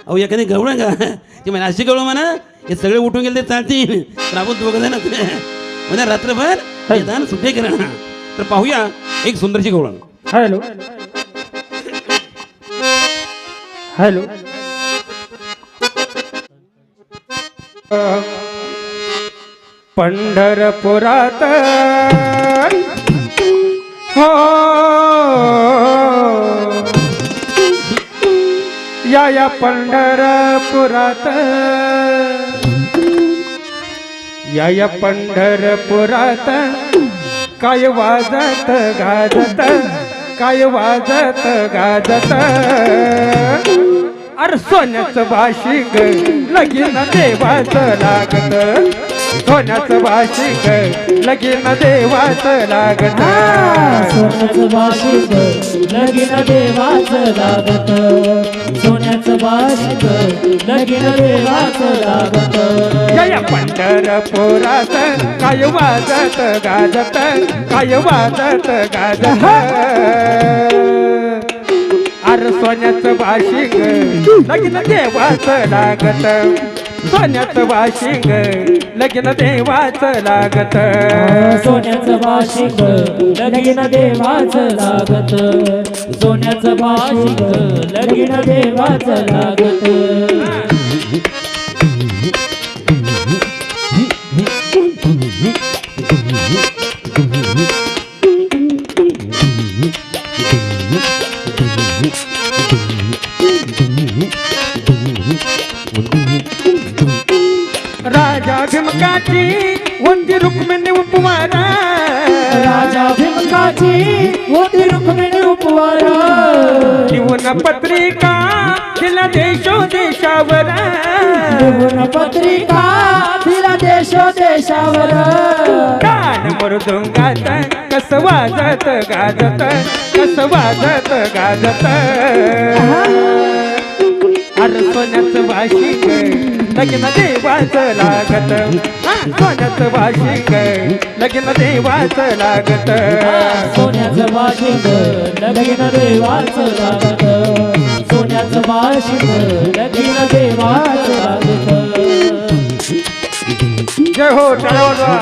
अहो एखादी गवळं का ते म्हणा अशी गवळं म्हणा हे सगळे उठून गेले ते चालतील पण आपण दोघं जण म्हणजे रात्रभर मैदान सुटे करा तर पाहूया एक सुंदरशी गवळण. हॅलो हॅलो पंढरपुरात हो या पंढरपुरात या पंढरपुरात काय वाजत गाजत काय वाजत गाजत अरे सोन्याचं भाशिक लगीन देवाचं लागत सोन्याचं भाशिक लगीन देवाचं लागत सोन्याचं भाशिक लगीन देवाचं लागत सोन्याचं भाशिक लगीन देवाचं लागत या पंढरपुरात काय वाजत गाजत काय वाजत गाजत अरे सोन्याचं भाशिक लगीन देवाचं लागत सोन्याचं भाशिक लगीन देवाचं लागत सोन्याचं भाशिक लगीन देवाचं लागत सोन्याचं भाशिक लगीन देवाचं लागत. राजा भीमकाची वंदी रुक्मिणी उपवारा राजा भीमकाची होती रुक्मिणी उपवारा लिहून पत्रिका दिला देशो देशावर लिहून पत्रिका दिला देशो देशावर कान मृदुंगात कस वाजत गाजत कस वाजत गाजत अरे सोन्याचं भाशिक लगीन देवाचं लागत सोन्याचं भाशिक लगीन देवाचं लागत सोन्याचं भाशिक लगीन देवाचं लागत सोन्याचं भाशिक लगीन देवाचं लागत. जय हो टाळा वाजवा.